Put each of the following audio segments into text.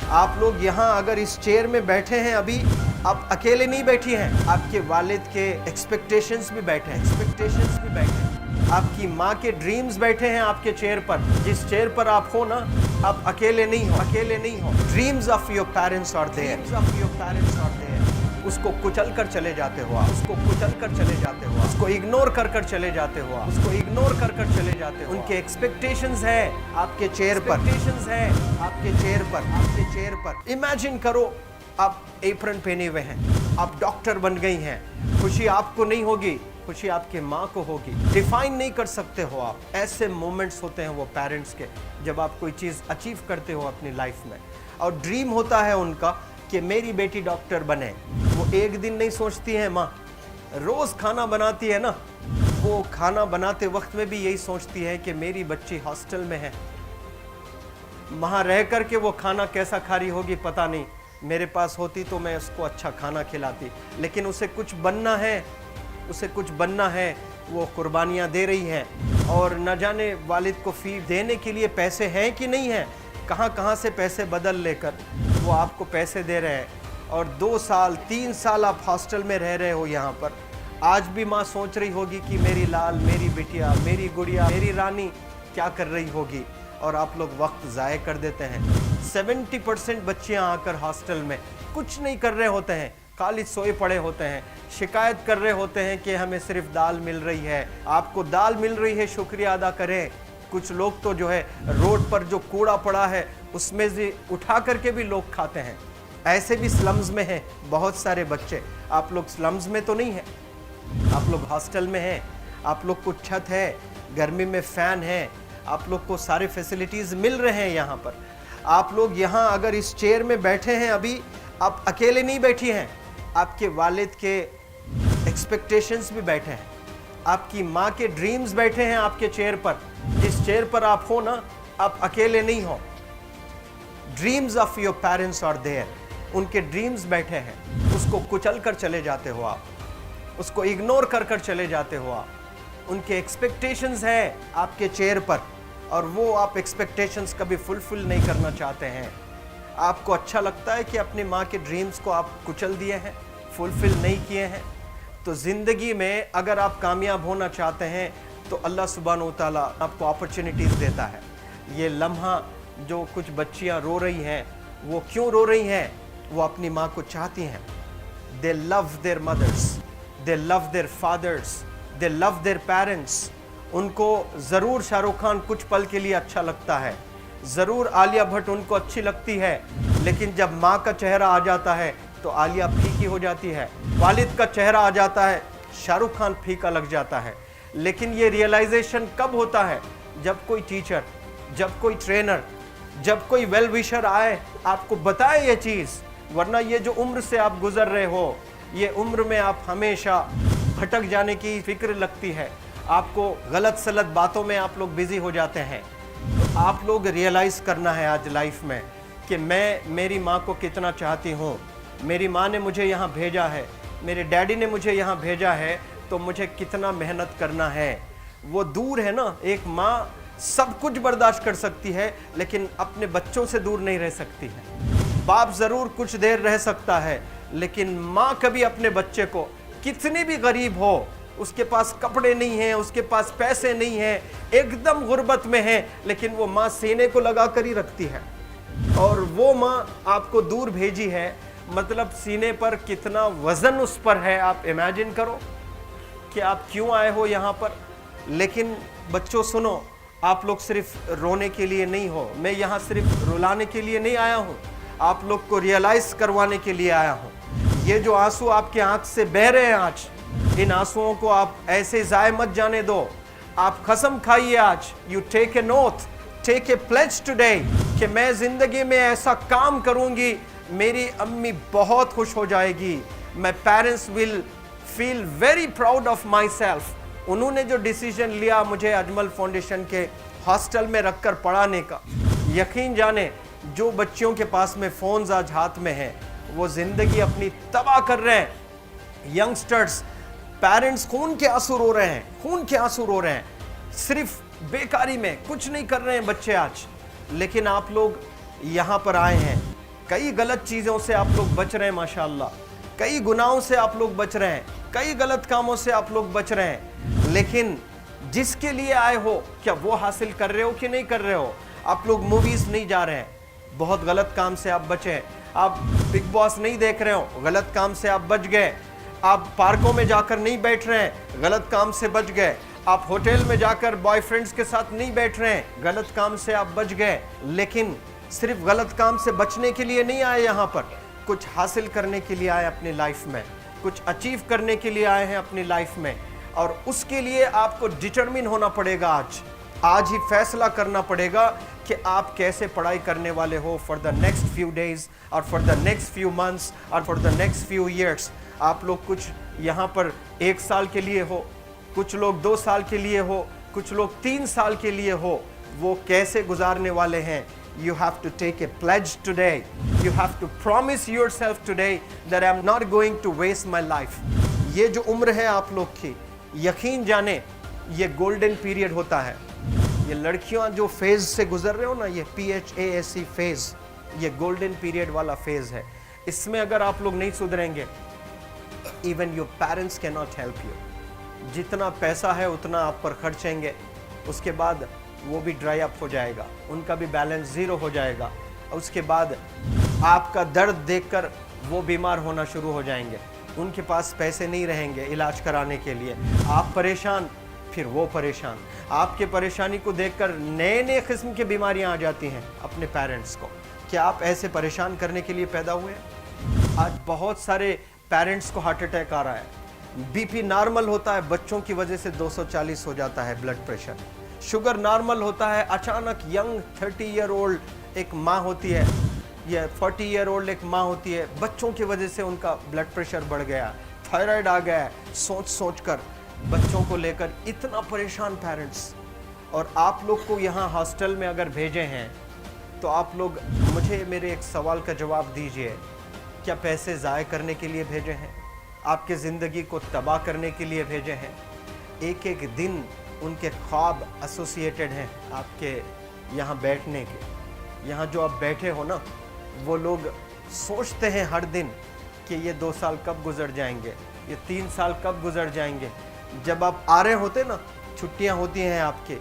आप लोग यहाँ अगर इस चेयर में बैठे हैं अभी, आप अकेले नहीं बैठी हैं, आपके वालिद के एक्सपेक्टेशंस भी बैठे हैं, आपकी माँ के ड्रीम्स बैठे हैं आपके चेयर पर। जिस चेयर पर आप हो ना, आप अकेले नहीं हो। Dreams of your parents are there, उसको कुचल कर चले जाते हो आप, उसको इग्नोर कर चले जाते हो, उनके एक्सपेक्टेशंस है आपके चेयर पर। इमेजिन करो आप एप्रन पहने हुए हैं, आप डॉक्टर बन गई हैं, खुशी आपको नहीं होगी, खुशी आपके माँ को होगी। डिफाइन नहीं कर सकते हो आप। ऐसे मोमेंट्स होते हैं वो पेरेंट्स के, जब आप कोई चीज़ अचीव करते हो अपनी लाइफ में, और ड्रीम होता है उनका कि मेरी बेटी डॉक्टर बने। वो एक दिन नहीं सोचती है माँ, रोज़ खाना बनाती है ना, वो खाना बनाते वक्त में भी यही सोचती है कि मेरी बच्ची हॉस्टल में है, वहाँ रह कर के वो खाना कैसा खा रही होगी पता नहीं, मेरे पास होती तो मैं उसको अच्छा खाना खिलाती। लेकिन उसे कुछ बनना है, वो कुर्बानियाँ दे रही है, और न जाने वालिद को फ़ी देने के लिए पैसे हैं कि नहीं हैं, कहाँ से पैसे बदल लेकर वो आपको पैसे दे रहे हैं। और 2 साल 3 साल आप हॉस्टल में रह रहे हो यहाँ पर। आज भी माँ सोच रही होगी कि मेरी लाल, मेरी बिटिया, मेरी गुड़िया, मेरी रानी क्या कर रही होगी, और आप लोग वक्त ज़ाय कर देते हैं। 70% बच्चियाँ आकर हॉस्टल में कुछ नहीं कर रहे होते हैं, खाली सोए पड़े होते हैं, शिकायत कर रहे होते हैं कि हमें सिर्फ दाल मिल रही है। आपको दाल मिल रही है, शुक्रिया अदा करें। कुछ लोग तो जो है रोड पर जो कूड़ा पड़ा है उसमें से उठा करके भी लोग खाते हैं। ऐसे भी स्लम्स में हैं बहुत सारे बच्चे। आप लोग स्लम्स में तो नहीं हैं, आप लोग हॉस्टल में हैं, आप लोग को छत है, गर्मी में फ़ैन है, आप लोग को सारे फैसिलिटीज़ मिल रहे हैं यहाँ पर। आप लोग यहाँ अगर इस चेयर में बैठे हैं अभी, आप अकेले नहीं बैठी हैं, आपके वालिद के एक्सपेक्टेशंस भी बैठे हैं, आपकी माँ के ड्रीम्स बैठे हैं आपके चेयर पर। जिस चेयर पर आप हो ना, आप अकेले नहीं हो। Dreams of your parents are there, उनके ड्रीम्स बैठे हैं, उसको कुचल कर चले जाते हो आप, उसको इग्नोर कर चले जाते हो आप। उनके एक्सपेक्टेशंस है आपके चेयर पर, और वो आप एक्सपेक्टेशंस कभी फुलफिल नहीं करना चाहते हैं। आपको अच्छा लगता है कि अपनी माँ के ड्रीम्स को आप कुचल दिए हैं, फुलफिल नहीं किए हैं। तो ज़िंदगी में अगर आप कामयाब होना चाहते हैं तो अल्लाह सुब्हानहू तआला आपको अपॉर्चुनिटीज़ देता है। ये लम्हा जो कुछ बच्चियाँ रो रही हैं, वो क्यों रो रही हैं? वो अपनी माँ को चाहती हैं। They love their mothers, they love their fathers, they love their parents. उनको ज़रूर शाहरुख खान कुछ पल के लिए अच्छा लगता है, ज़रूर आलिया भट्ट उनको अच्छी लगती है, लेकिन जब माँ का चेहरा आ जाता है तो आलिया फीकी हो जाती है। वालिद का चेहरा आ जाता है, शाहरुख खान फीका लग जाता है। लेकिन ये रियलाइजेशन कब होता है? जब कोई टीचर, जब कोई ट्रेनर, जब कोई वेल विशर आए, आपको बताए ये चीज़। वरना ये जो उम्र से आप गुजर रहे हो, ये उम्र में आप हमेशा भटक जाने की फिक्र लगती है, आपको गलत सलत बातों में आप लोग बिजी हो जाते हैं। तो आप लोग रियलाइज़ करना है आज लाइफ में कि मैं मेरी माँ को कितना चाहती हूँ। मेरी माँ ने मुझे यहाँ भेजा है, मेरे डैडी ने मुझे यहाँ भेजा है, तो मुझे कितना मेहनत करना है। वो दूर है ना, एक माँ सब कुछ बर्दाश्त कर सकती है, लेकिन अपने बच्चों से दूर नहीं रह सकती है। बाप ज़रूर कुछ देर रह सकता है, लेकिन माँ कभी अपने बच्चे को, कितनी भी गरीब हो, उसके पास कपड़े नहीं हैं, उसके पास पैसे नहीं हैं, एकदम गुर्बत में है, लेकिन वो माँ सीने को लगा कर ही रखती है। और वो माँ आपको दूर भेजी है, मतलब सीने पर कितना वज़न उस पर है। आप इमेजिन करो कि आप क्यों आए हो यहाँ पर। लेकिन बच्चों सुनो, आप लोग सिर्फ रोने के लिए नहीं हो, मैं यहाँ सिर्फ रुलाने के लिए नहीं आया हूँ, आप लोग को रियलाइज़ करवाने के लिए आया हूँ। ये जो आंसू आपके आँख से बह रहे हैं आज, इन आंसुओं को आप ऐसे ज़ाय मत जाने दो। आप कसम खाइए आज, you take a note, take a pledge today, कि मैं ज़िंदगी में ऐसा काम करूँगी, मेरी अम्मी बहुत खुश हो जाएगी। My parents will feel very proud of my self. उन्होंने जो डिसीजन लिया मुझे अजमल फाउंडेशन के हॉस्टल में रखकर पढ़ाने का, यकीन जाने जो बच्चियों के पास में फ़ोन्स आज हाथ में हैं, वो ज़िंदगी अपनी तबाह कर रहे हैं। यंगस्टर्स, पेरेंट्स खून के आंसू रो रहे हैं, खून के आंसू रो रहे हैं, सिर्फ बेकारी में कुछ नहीं कर रहे हैं बच्चे आज। लेकिन आप लोग यहाँ पर आए हैं, कई गलत चीज़ों से आप लोग बच रहे हैं माशाल्लाह, कई गुनाहों से आप लोग बच रहे हैं, कई गलत कामों से आप लोग बच रहे हैं, लेकिन जिसके लिए आए हो क्या वो हासिल कर रहे हो कि नहीं कर रहे हो? आप लोग मूवीज़ नहीं जा रहे हैं, बहुत गलत काम से आप बचे हैं। आप बिग बॉस नहीं देख रहे हो, गलत काम से आप बच गए। आप पार्कों में जाकर नहीं बैठ रहे हैं, गलत काम से बच गए। आप होटल में जाकर बॉयफ्रेंड्स के साथ नहीं बैठ रहे हैं, गलत काम से आप बच गए। लेकिन सिर्फ गलत काम से बचने के लिए नहीं आए यहाँ पर, कुछ हासिल करने के लिए आए अपनी लाइफ में, कुछ अचीव करने के लिए आए हैं अपनी लाइफ में। और उसके लिए आपको डिटरमिन होना पड़ेगा। आज ही फैसला करना पड़ेगा कि आप कैसे पढ़ाई करने वाले हो for the next few days और for the next few months और for the next few years. आप लोग कुछ यहाँ पर 1 साल के लिए हो, कुछ लोग 2 साल के लिए हो, कुछ लोग 3 साल के लिए हो। वो कैसे गुजारने वाले हैं? You have to take a pledge today. You have to promise yourself today that I'm not going to waste my life. ये जो उम्र है आप लोग की, यकीन जाने ये गोल्डन पीरियड होता है। ये लड़कियां जो फेज से गुजर रहे हो ना, ये PHASE फेज, ये गोल्डन पीरियड वाला फेज है। इसमें अगर आप लोग नहीं सुधरेंगे, even your parents can not help you. जितना पैसा है उतना आप पर खर्चेंगे, उसके बाद वो भी ड्राई अप हो जाएगा, उनका भी बैलेंस ज़ीरो हो जाएगा। उसके बाद आपका दर्द देखकर वो बीमार होना शुरू हो जाएंगे, उनके पास पैसे नहीं रहेंगे इलाज कराने के लिए। आप परेशान, फिर वो परेशान। आपके परेशानी को देखकर नए नए किस्म की बीमारियां आ जाती हैं अपने पेरेंट्स को। क्या आप ऐसे परेशान करने के लिए पैदा हुए हैं? आज बहुत सारे पेरेंट्स को हार्ट अटैक आ रहा है, BP नॉर्मल होता है, बच्चों की वजह से 240 हो जाता है ब्लड प्रेशर। शुगर नॉर्मल होता है, अचानक यंग 30 ईयर ओल्ड एक माँ होती है या 40 ईयर ओल्ड एक माँ होती है, बच्चों की वजह से उनका ब्लड प्रेशर बढ़ गया, थायराइड आ गया। सोच कर बच्चों को लेकर इतना परेशान पेरेंट्स। और आप लोग को यहाँ हॉस्टल में अगर भेजे हैं तो आप लोग मुझे मेरे एक सवाल का जवाब दीजिए, क्या पैसे ज़ाय करने के लिए भेजे हैं? आपके ज़िंदगी को तबाह करने के लिए भेजे हैं? एक एक दिन उनके ख्वाब एसोसिएटेड हैं आपके यहाँ बैठने के। यहाँ जो आप बैठे हो ना, वो लोग सोचते हैं हर दिन कि ये 2 साल कब गुजर जाएंगे, ये 3 साल कब गुजर जाएंगे। जब आप आ रहे होते ना, छुट्टियाँ होती हैं आपके,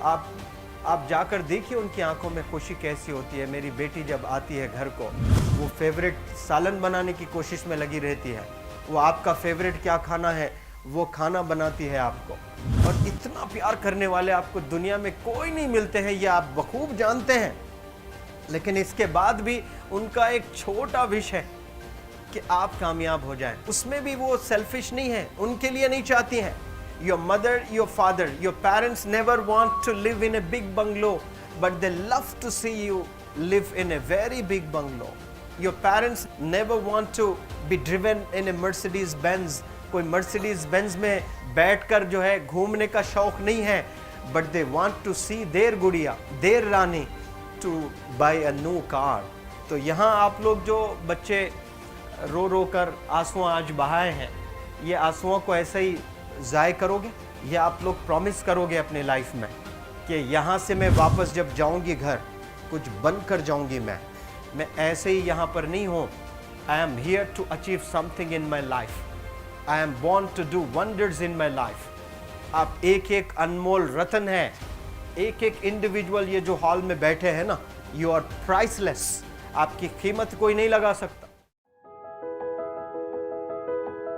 आप जाकर देखिए उनकी आंखों में खुशी कैसी होती है। मेरी बेटी जब आती है घर को, वो फेवरेट सालन बनाने की कोशिश में लगी रहती है। वो आपका फेवरेट क्या खाना है वो खाना बनाती है आपको। और इतना प्यार करने वाले आपको दुनिया में कोई नहीं मिलते हैं, ये आप बखूब जानते हैं। लेकिन इसके बाद भी उनका एक छोटा विश है कि आप कामयाब हो जाएं। उसमें भी वो सेल्फिश नहीं है, उनके लिए नहीं चाहती हैं। Your mother, your father, your parents never want to live in a big bungalow, but they love to see you live in a very big bungalow. Your parents never want to be driven in a Mercedes Benz. कोई Mercedes Benz में बैठकर जो है घूमने का शौक नहीं है, but they want to see their gudiya, their rani to buy a new car. तो यहाँ आप लोग जो बच्चे रो रो कर आंसू आज बहाए हैं, ये आंसुओं को ऐसे ही ज़ाय करोगे? ये आप लोग प्रॉमिस करोगे अपने लाइफ में कि यहाँ से मैं वापस जब जाऊँगी घर, कुछ बन कर जाऊँगी। मैं ऐसे ही यहाँ पर नहीं हूँ। I am here to achieve something in my life. I am born to do wonders in my life. आप एक एक अनमोल रत्न हैं, एक एक इंडिविजुअल ये जो हॉल में बैठे हैं ना, you are priceless. आपकी कीमत कोई नहीं लगा सकता।